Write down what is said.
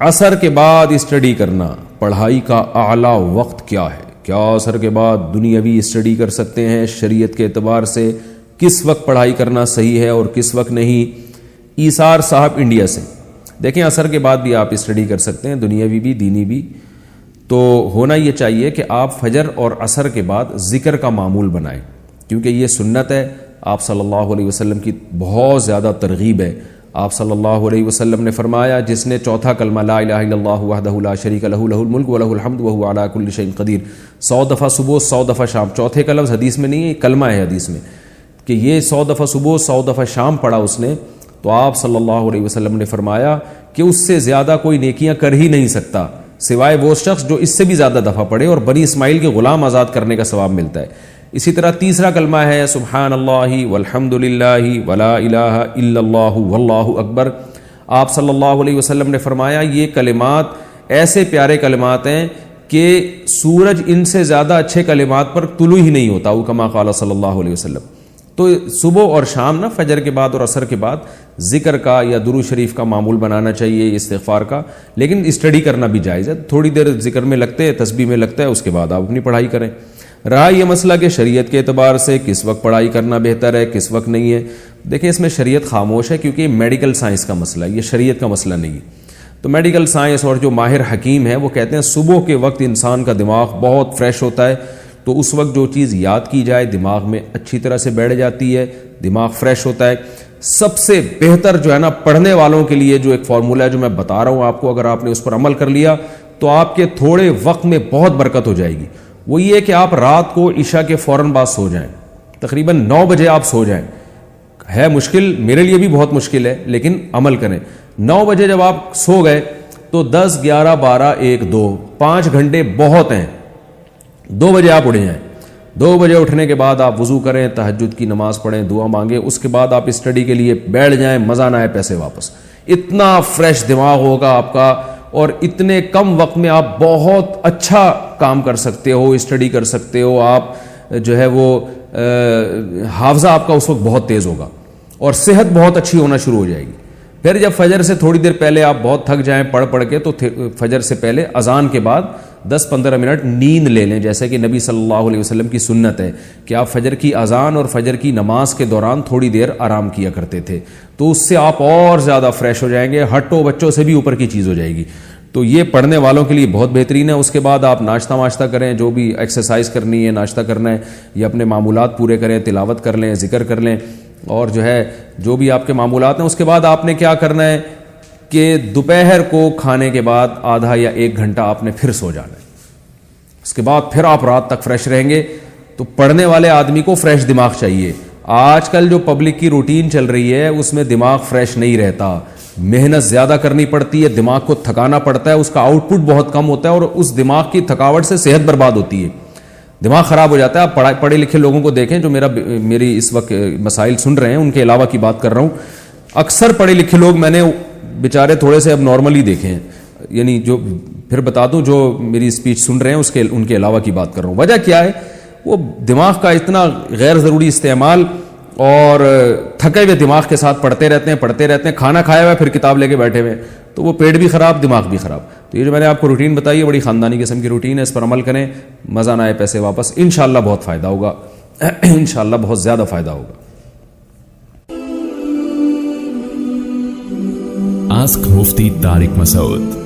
عصر کے بعد اسٹڈی کرنا، پڑھائی کا اعلیٰ وقت کیا ہے؟ کیا عصر کے بعد دنیاوی اسٹڈی کر سکتے ہیں؟ شریعت کے اعتبار سے کس وقت پڑھائی کرنا صحیح ہے اور کس وقت نہیں؟ ایثار صاحب انڈیا سے، دیکھیں عصر کے بعد بھی آپ اسٹڈی کر سکتے ہیں، دنیاوی بھی دینی بھی۔ تو ہونا یہ چاہیے کہ آپ فجر اور عصر کے بعد ذکر کا معمول بنائیں، کیونکہ یہ سنت ہے، آپ صلی اللہ علیہ وسلم کی بہت زیادہ ترغیب ہے۔ آپ صلی اللہ علیہ وسلم نے فرمایا جس نے چوتھا کلمہ لا الہ الا اللہ وحدہ لا شریک لہ لہ الملک ولہ الحمد وہو علی کل شیء قدیر 100 دفعہ صبح 100 دفعہ شام، چوتھے کا لفظ حدیث میں نہیں ہے، کلمہ ہے حدیث میں، کہ یہ 100 دفعہ صبح 100 دفعہ شام پڑھا اس نے، تو آپ صلی اللہ علیہ وسلم نے فرمایا کہ اس سے زیادہ کوئی نیکیاں کر ہی نہیں سکتا سوائے وہ شخص جو اس سے بھی زیادہ دفعہ پڑھے، اور بنی اسماعیل کے غلام آزاد کرنے کا ثواب ملتا ہے۔ اسی طرح تیسرا کلمہ ہے سبحان اللہ والحمد للہ ولا الہ الا اللہ واللہ اکبر۔ آپ صلی اللہ علیہ وسلم نے فرمایا یہ کلمات ایسے پیارے کلمات ہیں کہ سورج ان سے زیادہ اچھے کلمات پر طلوع ہی نہیں ہوتا، وہ کما قال صلی اللہ علیہ وسلم۔ تو صبح اور شام نا، فجر کے بعد اور عصر کے بعد ذکر کا یا درود شریف کا معمول بنانا چاہیے، استغفار کا، لیکن اسٹڈی کرنا بھی جائز ہے، تھوڑی دیر ذکر میں لگتے ہے، تسبیح میں لگتا ہے، اس کے بعد آپ اپنی پڑھائی کریں۔ رہا یہ مسئلہ کہ شریعت کے اعتبار سے کس وقت پڑھائی کرنا بہتر ہے کس وقت نہیں ہے، دیکھیں اس میں شریعت خاموش ہے، کیونکہ یہ میڈیکل سائنس کا مسئلہ ہے، یہ شریعت کا مسئلہ نہیں ہے۔ تو میڈیکل سائنس اور جو ماہر حکیم ہیں وہ کہتے ہیں صبح کے وقت انسان کا دماغ بہت فریش ہوتا ہے، تو اس وقت جو چیز یاد کی جائے دماغ میں اچھی طرح سے بیٹھ جاتی ہے، دماغ فریش ہوتا ہے۔ سب سے بہتر جو ہے نا پڑھنے والوں کے لیے جو ایک فارمولہ ہے جو میں بتا رہا ہوں آپ کو، اگر آپ نے اس پر عمل کر لیا تو آپ کے تھوڑے وقت میں بہت برکت ہو جائے گی۔ وہ یہ کہ آپ رات کو عشاء کے فوراً بعد سو جائیں، تقریباً 9 بجے آپ سو جائیں۔ ہے مشکل، میرے لیے بھی بہت مشکل ہے، لیکن عمل کریں۔ 9 بجے جب آپ سو گئے تو 10 11 12 1 2 5 گھنٹے بہت ہیں۔ 2 بجے آپ اٹھ جائیں، 2 بجے اٹھنے کے بعد آپ وضو کریں، تہجد کی نماز پڑھیں، دعا مانگیں، اس کے بعد آپ اسٹڈی کے لیے بیٹھ جائیں، مزہ نہ آئے پیسے واپس۔ اتنا فریش دماغ ہوگا آپ کا، اور اتنے کم وقت میں آپ بہت اچھا کام کر سکتے ہو، اسٹڈی کر سکتے ہو، آپ جو ہے وہ حافظہ آپ کا اس وقت بہت تیز ہوگا، اور صحت بہت اچھی ہونا شروع ہو جائے گی۔ پھر جب فجر سے تھوڑی دیر پہلے آپ بہت تھک جائیں پڑھ کے، تو فجر سے پہلے اذان کے بعد 10-15 منٹ نیند لے لیں، جیسے کہ نبی صلی اللہ علیہ وسلم کی سنت ہے کہ آپ فجر کی اذان اور فجر کی نماز کے دوران تھوڑی دیر آرام کیا کرتے تھے، تو اس سے آپ اور زیادہ فریش ہو جائیں گے، ہٹو بچوں سے بھی اوپر کی چیز ہو جائے گی۔ تو یہ پڑھنے والوں کے لیے بہت بہترین ہے۔ اس کے بعد آپ ناشتہ واشتہ کریں، جو بھی ایکسرسائز کرنی ہے، ناشتہ کرنا ہے، یا اپنے معمولات پورے کریں، تلاوت کر لیں، ذکر کر لیں، اور جو ہے جو بھی آپ کے معمولات ہیں۔ اس کے بعد آپ نے کیا کرنا ہے کہ دوپہر کو کھانے کے بعد آدھا یا 1 گھنٹہ آپ نے پھر سو جانا ہے، اس کے بعد پھر آپ رات تک فریش رہیں گے۔ تو پڑھنے والے آدمی کو فریش دماغ چاہیے۔ آج کل جو پبلک کی روٹین چل رہی ہے اس میں دماغ فریش نہیں رہتا، محنت زیادہ کرنی پڑتی ہے، دماغ کو تھکانا پڑتا ہے، اس کا آؤٹ پٹ بہت کم ہوتا ہے، اور اس دماغ کی تھکاوٹ سے صحت برباد ہوتی ہے، دماغ خراب ہو جاتا ہے۔ آپ پڑھے لکھے لوگوں کو دیکھیں جو میری اس وقت مسائل سن رہے ہیں، ان کے علاوہ کی بات کر رہا ہوں، اکثر پڑھے لکھے لوگ میں نے بیچارے تھوڑے سے اب نارملی دیکھے ہیں، یعنی جو پھر بتا دوں جو میری اسپیچ سن رہے ہیں ان کے علاوہ کی بات کر رہا ہوں۔ وجہ کیا ہے؟ وہ دماغ کا اتنا غیر ضروری استعمال، اور تھکے ہوئے دماغ کے ساتھ پڑھتے رہتے ہیں، کھانا کھایا ہوا پھر کتاب لے کے بیٹھے ہوئے، تو وہ پیٹ بھی خراب، دماغ بھی خراب۔ تو یہ جو میں نے آپ کو روٹین بتائی ہے بڑی خاندانی قسم کی روٹین ہے، اس پر عمل کریں، مزہ نہ آئے پیسے واپس، انشاءاللہ بہت فائدہ ہوگا، انشاءاللہ بہت زیادہ فائدہ ہوگا۔ آسک مفتی طارق مسعود۔